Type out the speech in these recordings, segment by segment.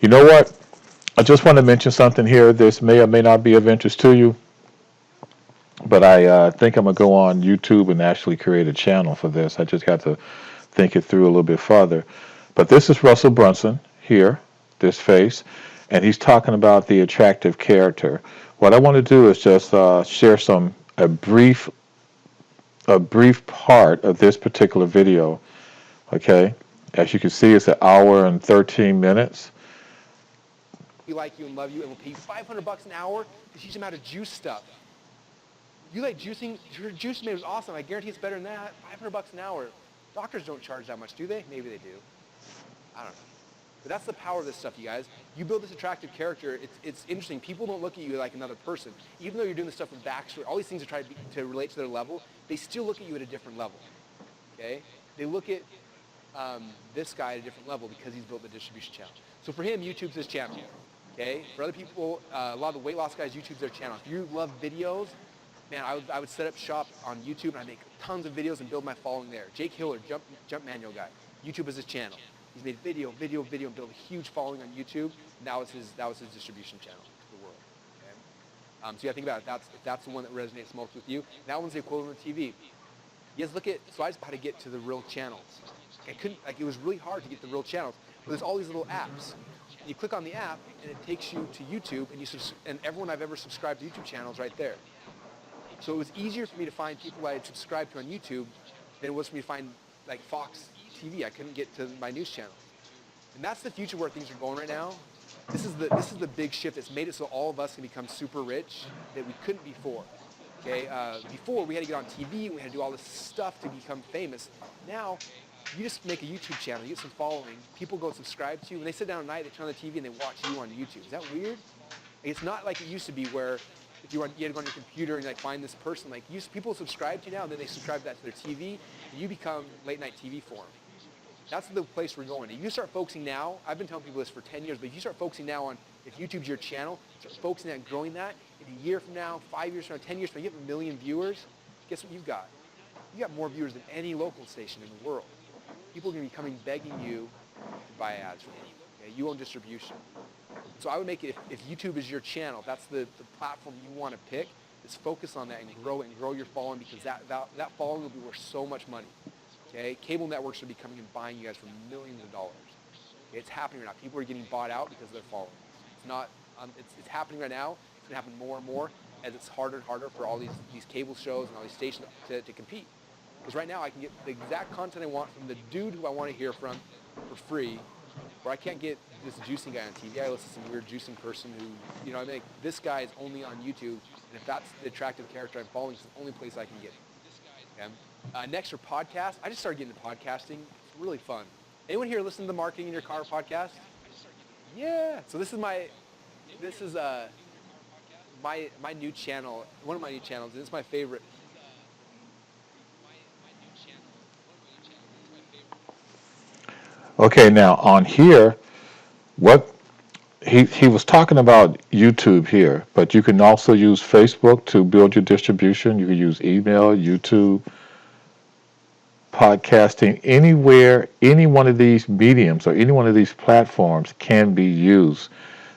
You know what? I just want to mention something here. This may or may not be of interest to you, but I think I'm going to go on YouTube and actually create a channel for this. I just got to think it through a little bit further. But this is Russell Brunson here, this face, and he's talking about the attractive character. What I want to do is just share a brief part of this particular video. Okay, as you can see, it's an hour and 13 minutes. We like you and love you and we'll pay you $500 an hour to teach them how to juice stuff. You like juicing? Your juice made was awesome. I guarantee it's better than that. $500 an hour. Doctors don't charge that much, do they? Maybe they do. I don't know. But that's the power of this stuff, you guys. You build this attractive character. It's interesting. People don't look at you like another person. Even though you're doing this stuff with backstory, all these things are trying to relate to their level, they still look at you at a different level. Okay? They look at this guy at a different level because he's built the distribution channel. So for him, YouTube's his channel. Okay? For other people, a lot of the weight loss guys, YouTube's their channel. If you love videos, man, I would set up shop on YouTube and I make tons of videos and build my following there. Jake Hiller, jump manual guy. YouTube is his channel. He's made video, and built a huge following on YouTube. And that was his distribution channel to the world. Okay? So you gotta think about it. That's the one that resonates most with you. That one's the equivalent of TV. You guys look at, so I just had to get to the real channels. It was really hard to get the real channels. But there's all these little apps. You click on the app and it takes you to YouTube and everyone I've ever subscribed to YouTube channels right there. So it was easier for me to find people I had subscribed to on YouTube than it was for me to find like Fox TV. I couldn't get to my news channel. And that's the future where things are going right now. This is the big shift that's made it so all of us can become super rich that we couldn't before. Okay, before we had to get on TV, we had to do all this stuff to become famous. Now, you just make a YouTube channel, you get some following, people go subscribe to you, when they sit down at night, they turn on the TV and they watch you on YouTube. Is that weird? It's not like it used to be where if you had to go on your computer and like find this person, like people subscribe to you now, and then they subscribe that to their TV, and you become late night TV for them. That's the place we're going. If you start focusing now, I've been telling people this for 10 years, but if you start focusing now on, if YouTube's your channel, start focusing on growing that, in a year from now, 5 years from now, 10 years from now, you have 1 million viewers, guess what you've got? You got more viewers than any local station in the world. People are going to be coming begging you to buy ads from you. Okay? You own distribution. So I would make it, if YouTube is your channel, if that's the platform you want to pick, is focus on that and grow your following, because that following will be worth so much money. Okay? Cable networks are becoming and buying you guys for millions of dollars. Okay? It's happening right now. People are getting bought out because of their following. It's not. It's happening right now. It's going to happen more and more as it's harder and harder for all these cable shows and all these stations to compete. Because right now I can get the exact content I want from the dude who I want to hear from for free, where I can't get this juicing guy on TV. I listen to some weird juicing person who, I mean, this guy is only on YouTube, and if that's the attractive character I'm following, it's the only place I can get it. Okay? Next for podcasts, I just started getting into podcasting. It's really fun. Anyone here listen to the Marketing in Your Car podcast? Yeah. So this is my new channel, one of my new channels, and it's my favorite. Okay, now on here, what he was talking about YouTube here, but you can also use Facebook to build your distribution. You can use email, YouTube, podcasting, anywhere, any one of these mediums or any one of these platforms can be used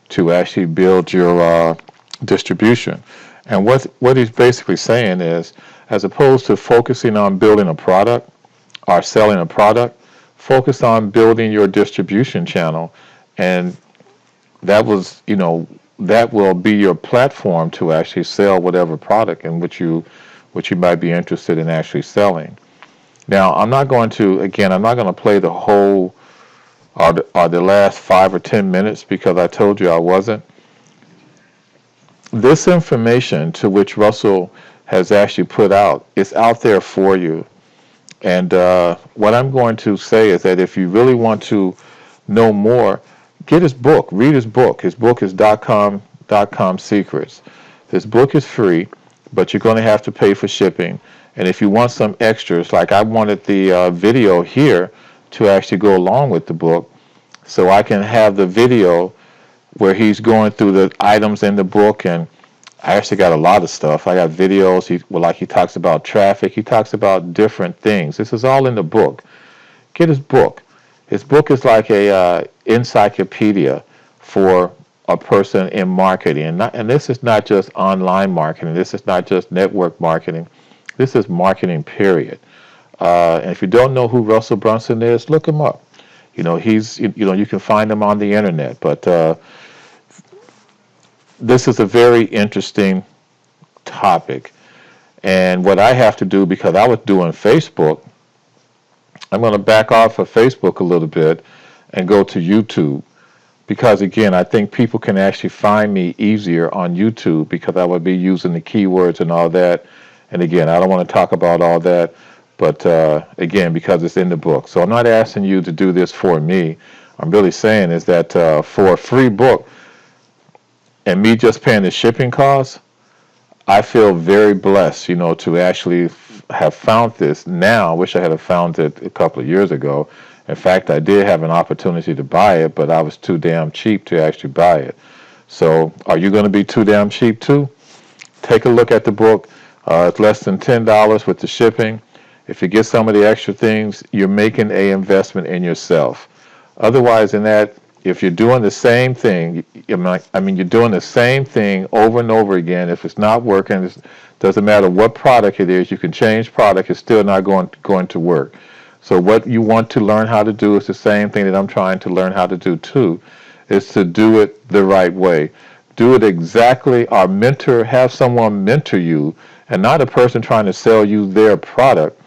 to actually build your distribution. And what he's basically saying is, as opposed to focusing on building a product or selling a product, focus on building your distribution channel, and that will be your platform to actually sell whatever product in which you might be interested in actually selling. Now, I'm not going to play the whole or the last 5 or 10 minutes, because I told you I wasn't. This information to which Russell has actually put out is out there for you. And what I'm going to say is that if you really want to know more, get his book, read his book. His book is .com Secrets. This book is free, but you're going to have to pay for shipping. And if you want some extras, like I wanted the video here to actually go along with the book, so I can have the video where he's going through the items in the book. And I actually got a lot of stuff. I got videos. He talks about traffic. He talks about different things. This is all in the book. Get his book. His book is like a encyclopedia for a person in marketing. And this is not just online marketing. This is not just network marketing. This is marketing, period. And if you don't know who Russell Brunson is, look him up. You can find him on the internet. But this is a very interesting topic. And what I have to do, because I was doing Facebook, I'm going to back off of Facebook a little bit and go to YouTube. Because again, I think people can actually find me easier on YouTube because I would be using the keywords and all that. And again, I don't want to talk about all that, but again, because it's in the book. So I'm not asking you to do this for me. I'm really saying is that for a free book and me just paying the shipping costs, I feel very blessed, to actually have found this now. I wish I had found it a couple of years ago. In fact, I did have an opportunity to buy it, but I was too damn cheap to actually buy it. So are you going to be too damn cheap too? Take a look at the book. It's less than $10 with the shipping. If you get some of the extra things, you're making an investment in yourself. Otherwise than that, if you're doing the same thing, you're doing the same thing over and over again. If it's not working, it doesn't matter what product it is. You can change product. It's still not going to work. So what you want to learn how to do is the same thing that I'm trying to learn how to do too, is to do it the right way. Do it exactly, have someone mentor you, and not a person trying to sell you their product.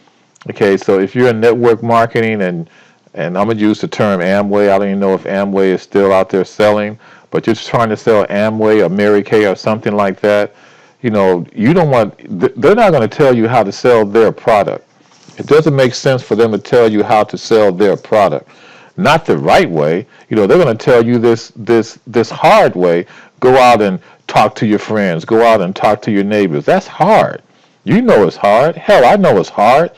Okay, so if you're in network marketing, and I'm going to use the term Amway. I don't even know if Amway is still out there selling, but you're just trying to sell Amway or Mary Kay or something like that. You don't they're not going to tell you how to sell their product. It doesn't make sense for them to tell you how to sell their product. Not the right way. They're going to tell you this hard way. Go out and talk to your friends. Go out and talk to your neighbors. That's hard. You know it's hard. Hell, I know it's hard.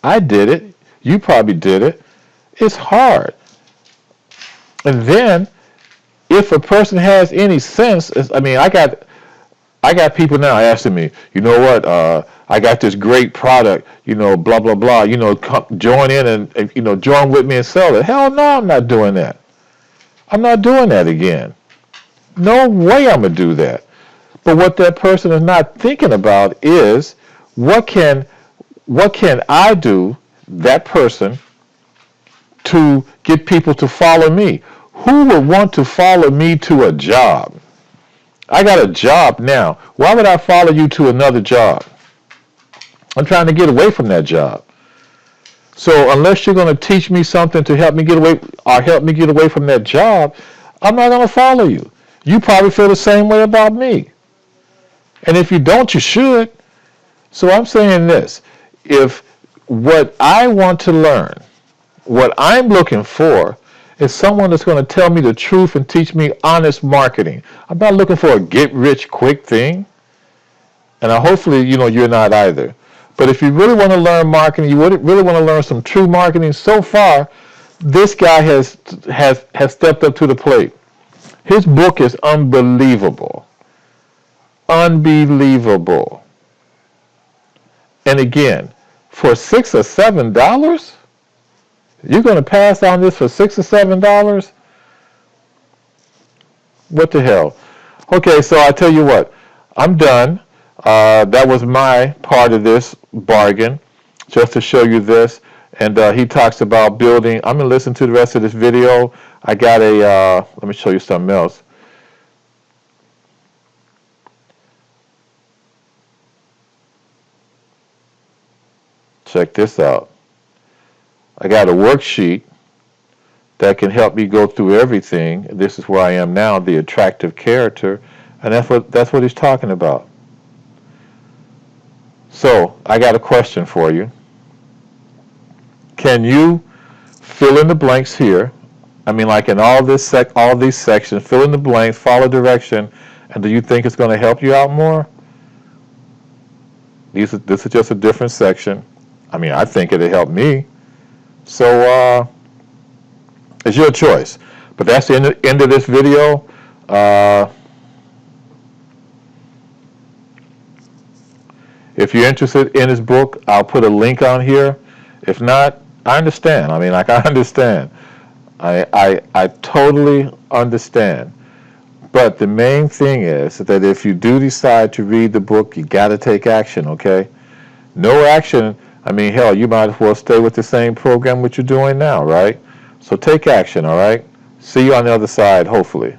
I did it. You probably did it. It's hard. And then, if a person has any sense, I got people now asking me, you know what, I got this great product, blah, blah, blah, come join in and join with me and sell it. Hell no, I'm not doing that. I'm not doing that again. No way I'm going to do that. But what that person is not thinking about is, what can I do, that person, to get people to follow me? Who would want to follow me to a job? I got a job now. Why would I follow you to another job? I'm trying to get away from that job. So unless you're going to teach me something to help me get away from that job, I'm not going to follow you. You probably feel the same way about me. And if you don't, you should. So I'm saying this. If what I want to learn, what I'm looking for, is someone that's going to tell me the truth and teach me honest marketing. I'm not looking for a get-rich-quick thing. And hopefully, you're not either. But if you really want to learn marketing, you really want to learn some true marketing, so far, this guy has stepped up to the plate. His book is unbelievable. Unbelievable. And again, for $6 or $7, you're going to pass on this for $6 or $7? What the hell? Okay, so I tell you what, I'm done. That was my part of this bargain, just to show you this. And he talks about building. I'm going to listen to the rest of this video. I got let me show you something else. Check this out. I got a worksheet that can help me go through everything. This is where I am now, the attractive character, and that's what he's talking about. So I got a question for you. Can you fill in the blanks here? Like in all these sections, fill in the blanks, follow direction, and do you think it's going to help you out more? This is just a different section. I think it'll help me. So it's your choice. But that's the end of this video. If you're interested in his book, I'll put a link on here. If not, I understand. I understand. I totally understand. But the main thing is that if you do decide to read the book, you got to take action, okay? No action, I mean, hell, you might as well stay with the same program which you're doing now, right? So take action, all right? See you on the other side, hopefully.